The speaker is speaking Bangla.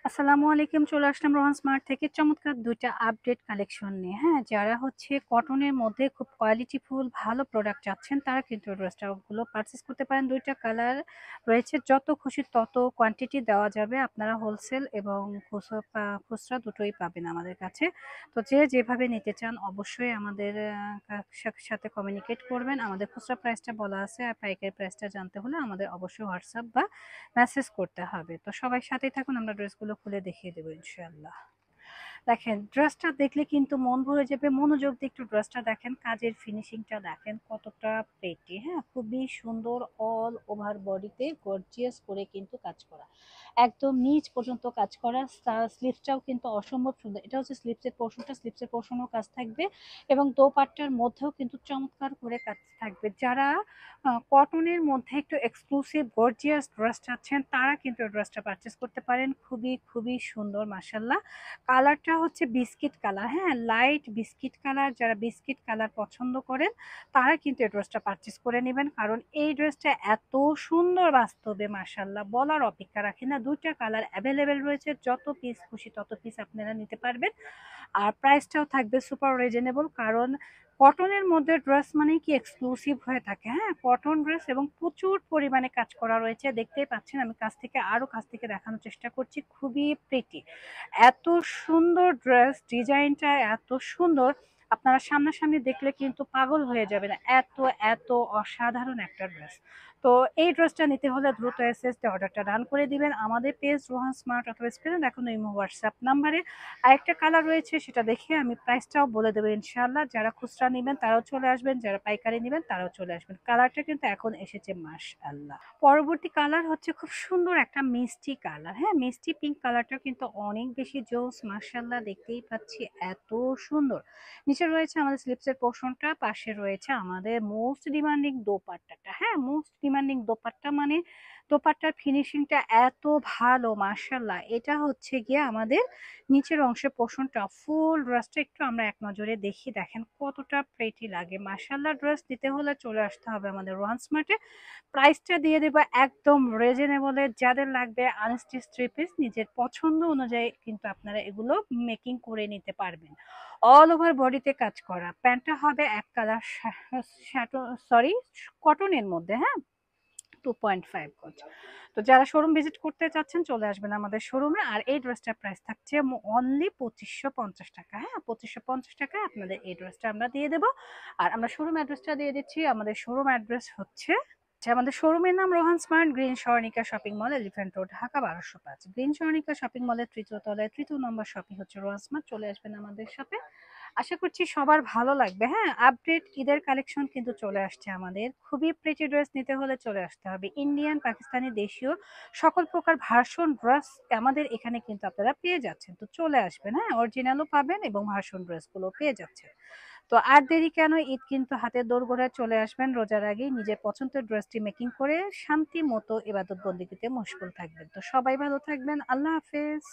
আসসালামু আলাইকুম। চলে আসলাম রোহান স্মার্ট থেকে চমৎকার ২ টা আপডেট কালেকশন নিয়ে। হ্যাঁ? যারা হচ্ছে কটনের মধ্যে খুব কোয়ালিটিফুল ভালো প্রোডাক্ট চাচ্ছেন তারা কিন্তু এই ড্রেসটা গুলো পারচেজ করতে পারেন। ২ টা কালার রয়েছে। যত খুশি তত কোয়ান্টিটি দেওয়া যাবে। আপনারা হোলসেল এবং খুচরা দুটোই পাবেন আমাদের কাছে। তো যে যেভাবে নিতে চান অবশ্যই আমাদের সাথে কমিউনিকেট করবেন। আমাদের খুচরা প্রাইসটা বলা আছে আর পাইকারি প্রাইসটা জানতে হলে আমাদের অবশ্যই হোয়াটসঅ্যাপ বা মেসেজ করতে হবে। তো সবাই সাথেই থাকুন, আমরা ড্রেসগুলো খুলে দেখিয়ে দেবো ইনশাআল্লাহ। দেখেন ড্রেসটা দেখলে কিন্তু মন ভরে যাবে। মনোযোগ দিয়ে একটু ড্রেসটা দেখেন, কাজের ফিনিশিংটা দেখেন কতটা প্রেটি। হ্যাঁ, খুবই সুন্দর। অল ওভার বডিতে গর্জিয়াস করে কিন্তু কাজ করা, একদম নিচ পর্যন্ত কাজ করা। স্লিভসটাও কিন্তু অসম্ভব সুন্দর। এটা হচ্ছে স্লিভসের পোর্শনটা, স্লিভসের পোর্শনও কাজ থাকবে এবং দোপাট্টার মধ্যেও কিন্তু চমৎকার করে কাজ থাকবে। যারা কটনের মধ্যে একটু এক্সক্লুসিভ গর্জিয়াস ড্রেস চাচ্ছেন তারা কিন্তু ড্রেসটা পারচেস করতে পারেন। খুবই খুবই সুন্দর মাশাল্লাহ। কালারটা হচ্ছে বিস্কিট কালার। হ্যাঁ, লাইট বিস্কিট কালার। যারা বিস্কিট কালার পছন্দ করেন তারা কিন্তু এই ড্রেসটা পারচেস করে নেবেন, কারণ এই ড্রেসটা এত সুন্দর বাস্তবে মাশাল্লাহ বলার অপেক্ষা রাখে না। ২ টা কালার অ্যাভেলেবেল রয়েছে, যত পিস খুশি তত পিস আপনারা নিতে পারবেন। আর প্রাইসটাও থাকবে সুপার রিজনেবল, কারণ কটনের মধ্যে ড্রেস মানে কি এক্সক্লুসিভ হয়ে থাকে। হ্যাঁ, কটন ড্রেস এবং প্রচুর পরিমাণে কাজ করা রয়েছে। দেখতেই পাচ্ছেন, আমি কাছ থেকে দেখানোর চেষ্টা করছি। খুবই প্রিটি, এত সুন্দর ড্রেস, ডিজাইনটা এত সুন্দর, আপনারা সামনাসামনি দেখলে কিন্তু পাগল হয়ে যাবেন। এত এত অসাধারণ একটা ড্রেস। তো এই ড্রেসটা নিতে হলে দ্রুত এসএস তে অর্ডারটা ডান করে দিবেন আমাদের পেজ রোহান স্মার্ট অথবা স্ক্রিনে দেখানো ইমো হোয়াটসঅ্যাপ নাম্বারে। আরেকটা কালার রয়েছে, সেটা দেখে আমি প্রাইসটাও বলে দেবো ইনশাআল্লাহ। যারা খুচরা নেবেন তারাও চলে আসবেন, যারা পাইকারি নেবেন তারাও চলে আসবেন। কালারটা কিন্তু এখন এসেছে মাশআল্লাহ। পরবর্তী কালার হচ্ছে খুব সুন্দর একটা মিষ্টি কালার। হ্যাঁ, মিষ্টি পিঙ্ক কালারটা কিন্তু অনেক বেশি জোস মাশাআল্লাহ। দেখতেই পাচ্ছি এত সুন্দর। নিচে রয়েছে আমাদের স্লিপসের পোর্শনটা, পাশে রয়েছে আমাদের মোস্ট ডিমান্ডিং দোপাট্টাটা। হ্যাঁ, মোস্ট ডিমান্ডিং দোপাট্টা মানে দোপাট্টার ফিনিশিংটা এত ভালো মাশাআল্লাহ। এটা হচ্ছে গিয়ে আমাদের নিচের অংশের পোর্শনটা। ফুল ড্রেসটা একটু আমরা এক নজরে দেখি, দেখেন কতটা প্রেটি লাগে মাশাআল্লাহ। ড্রেস দিতে হলে চলে আসতে হবে আমাদের রোহান স্মার্টে। প্রাইসটা দিয়ে দেবো একদম রিজনেবলে। যাদের লাগবে আনস্টিচ থ্রি পিস নিজের পছন্দ অনুযায়ী কিন্তু আপনারা এগুলো মেকিং করে নিতে পারবেন। অল ওভার বডিতে কাজ করা। প্যান্টটা হবে এক কালার, সরি, কটনের মধ্যে। হ্যাঁ, 2.5 গজ। তো যারা শোরুম ভিজিট করতে চাচ্ছেন চলে আসবেন আমাদের শোরুমে। আর এই ড্রেসটার প্রাইস থাকছে অনলি 2550 টাকা। হ্যাঁ, 2550 টাকায় আপনাদের এই ড্রেসটা আমরা দিয়ে দেবো। আর আমরা শোরুম অ্যাড্রেসটা দিয়ে দিচ্ছি। আমাদের শোরুম অ্যাড্রেস হচ্ছে, আমাদের শোরুমের নাম Rohan smart, green Swarnika shopping mall, elephant road, Dhaka 1205। Green Swarnika shopping মলের ৩য় তলায় ৩য় নম্বর শপই হচ্ছে রোহান স্মার্ট। চলে আসবেন আমাদের সাথে, আশা করছি সবার ভালো লাগবে। হ্যাঁ, আপডেট ঈদের কালেকশন কিন্তু চলে আসছে আমাদের। খুবই প্রিটি ড্রেস নিতে হলে চলে আসতে হবে। ইন্ডিয়ান, পাকিস্তানি, দেশীয় সকল প্রকার ভার্সন ড্রেস আমাদের এখানে কিন্তু আপনারা পেয়ে যাচ্ছেন। তো চলে আসবেন। হ্যাঁ, অরিজিনালও পাবেন এবং ভার্সন ড্রেসগুলো পেয়ে যাচ্ছেন। তো আর দেরি কেন, ঈদ কিন্তু হাতের দোরগোড়ায়। চলে আসবেন রোজার আগেই নিজের পছন্দের ড্রেসটি মেকিং করে শান্তি মতো ইবাদত বন্দিগিতে মশগুল থাকবেন। তো সবাই ভালো থাকবেন। আল্লাহ হাফেজ।